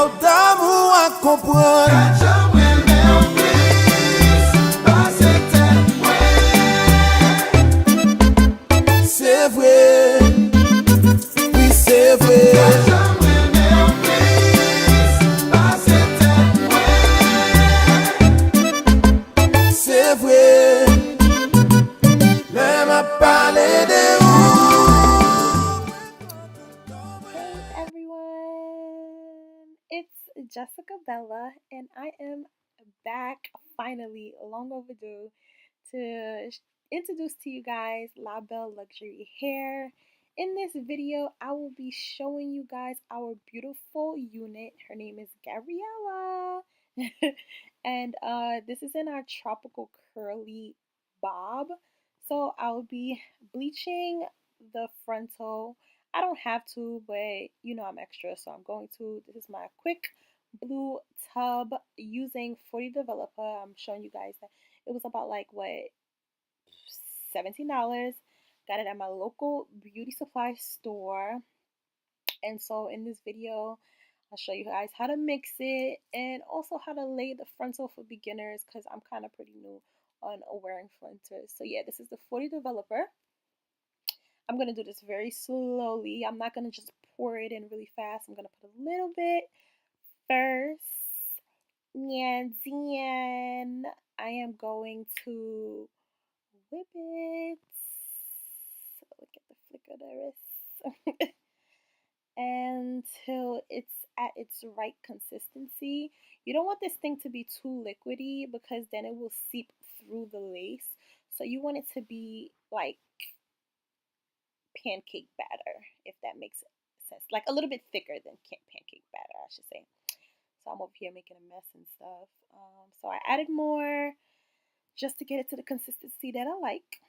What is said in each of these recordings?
ou d'amour à comprendre. C'est vrai, oui c'est vrai. C'est vrai, même à parler de vous. Hey everyone, it's Jessica Bella, and I am back finally, long overdue, to introduce to you guys La Belle Luxury Hair. In this video, I will be showing you guys our beautiful unit. Her name is Gabriella, and this is in our tropical curly bob. So I'll be bleaching the frontal. I don't have to, but you know I'm extra, so I'm going to. This is my quick blue tub using 40 Developer. I'm showing you guys that it was about like what, $17. Got it at my local beauty supply store. And so in this video, I'll show you guys how to mix it and also how to lay the frontal for beginners because I'm kind of pretty new on wearing frontals. So yeah, this is the 40 Developer. I'm going to do this very slowly. I'm not going to just pour it in really fast. I'm going to put a little bit first. And then I am going to whip it. Look at the flick of the wrist. Until it's at its right consistency. You don't want this thing to be too liquidy because then it will seep through the lace. So you want it to be like pancake batter, if that makes sense. Like a little bit thicker than pancake batter, I should say. So I'm over here making a mess and stuff. So I added more just to get it to the consistency that I like.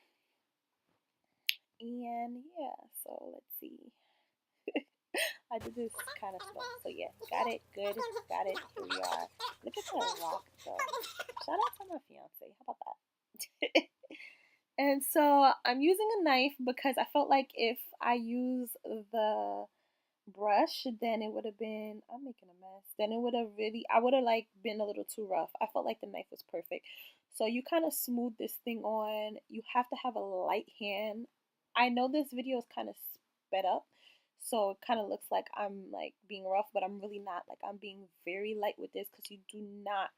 And yeah, so let's see. I did this kind of slow. So yeah, got it, good, got it. Here we are. Look at the rock though. Shout out to my fiance. How about that? And so I'm using a knife because I felt like if I use the brush, then it would have been, I'm making a mess. Then it would have really, I would have like been a little too rough. I felt like the knife was perfect. So you kind of smooth this thing on. You have to have a light hand. I know this video is kind of sped up, so it kind of looks like I'm like being rough, but I'm really not. Like I'm being very light with this because you do not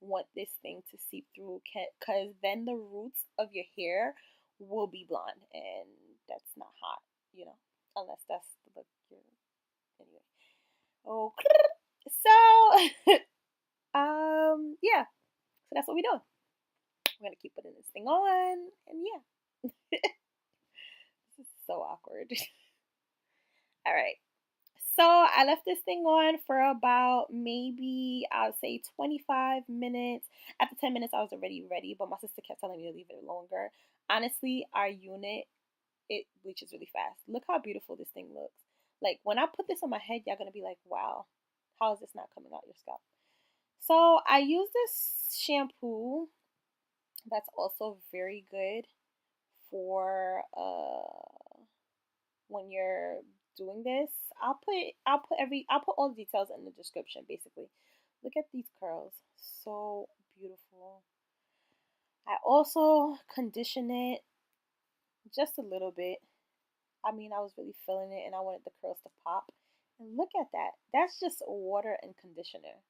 want this thing to seep through because then the roots of your hair will be blonde and that's not hot, you know, unless that's the look you're anyway. Oh, so yeah, so that's what we do. We're gonna keep putting this thing on, and yeah, this is so awkward. All right, so I left this thing on for about maybe I'll say 25 minutes. After 10 minutes, I was already ready, but my sister kept telling me to leave it longer. Honestly, our unit, it bleaches really fast. Look how beautiful this thing looks. Like when I put this on my head, y'all gonna be like, wow, how is this not coming out your scalp? So I use this shampoo that's also very good for when you're doing this. I'll put all the details in the description basically. Look at these curls. So beautiful. I also condition it just a little bit. I mean, I was really feeling it and I wanted the curls to pop. And look at that. That's just water and conditioner.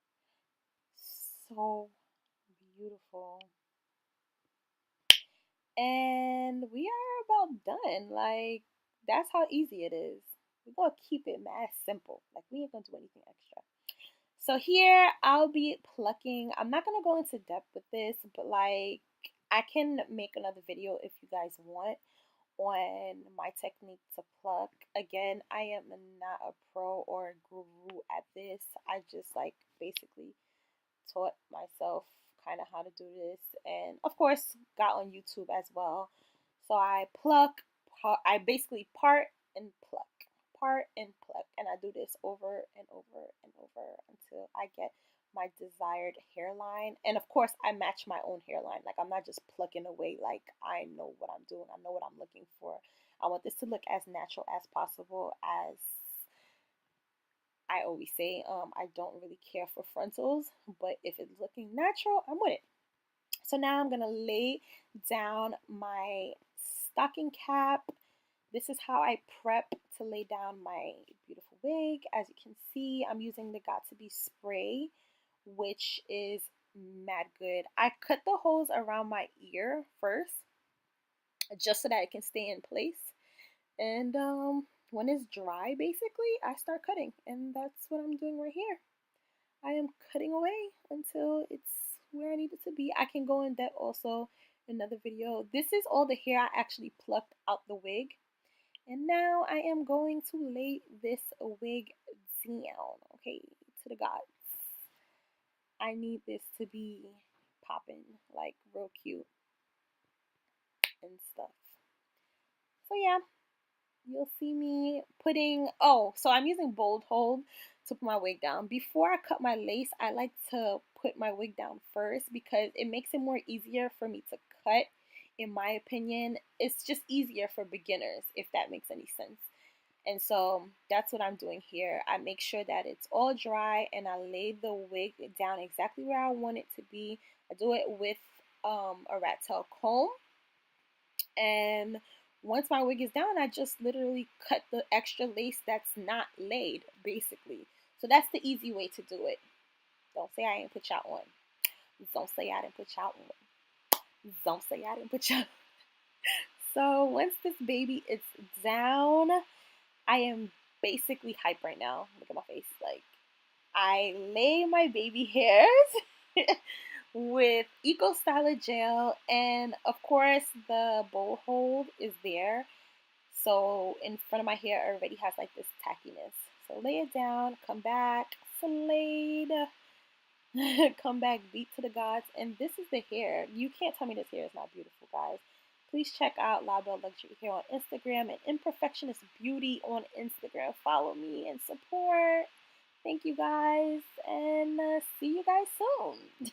So beautiful. And we are about done. Like, that's how easy it is. We're going to keep it mad simple. Like, we ain't going to do anything extra. So here, I'll be plucking. I'm not going to go into depth with this, but like, I can make another video if you guys want on my technique to pluck. Again, I am not a pro or a guru at this. I just like basically taught myself kind of how to do this, and of course got on YouTube as well. So I pluck, I basically part and pluck, part and pluck, and I do this over and over and over until I get my desired hairline. And of course I match my own hairline. Like I'm not just plucking away. Like I know what I'm doing. I know what I'm looking for. I want this to look as natural as possible, as I always say I don't really care for frontals, but if it's looking natural, I'm with it. So now I'm gonna lay down my stocking cap. This is how I prep to lay down my beautiful wig. As you can see, I'm using the Got To Be spray, which is mad good. I cut the holes around my ear first, just so that it can stay in place. And when it's dry, basically, I start cutting. And that's what I'm doing right here. I am cutting away until it's where I need it to be. I can go in depth also in another video. This is all the hair I actually plucked out the wig. And now I am going to lay this wig down, okay, to the gods. I need this to be popping, like real cute and stuff. So yeah, you'll see me putting, oh, so I'm using bold hold to put my wig down. Before I cut my lace, I like to put my wig down first because it makes it more easier for me to cut. In my opinion, it's just easier for beginners, if that makes any sense. And so that's what I'm doing here. I make sure that it's all dry and I lay the wig down exactly where I want it to be. I do it with a rat tail comb. And once my wig is down, I just literally cut the extra lace that's not laid, basically. So that's the easy way to do it. Don't say I ain't put y'all on. Don't say I didn't put y'all on. Don't say I didn't put y'all on. So once this baby is down, I am basically hype right now. Look at my face. Like, I lay my baby hairs with Eco Styler gel, and of course the bowl hold is there. So in front of my hair already has like this tackiness. So lay it down, come back, flayed, come back, beat to the gods, and this is the hair. You can't tell me this hair is not beautiful, guys. Please check out BELLE Luxury Hair on Instagram and Imperfectionist Beauty on Instagram. Follow me and support. Thank you guys, and see you guys soon.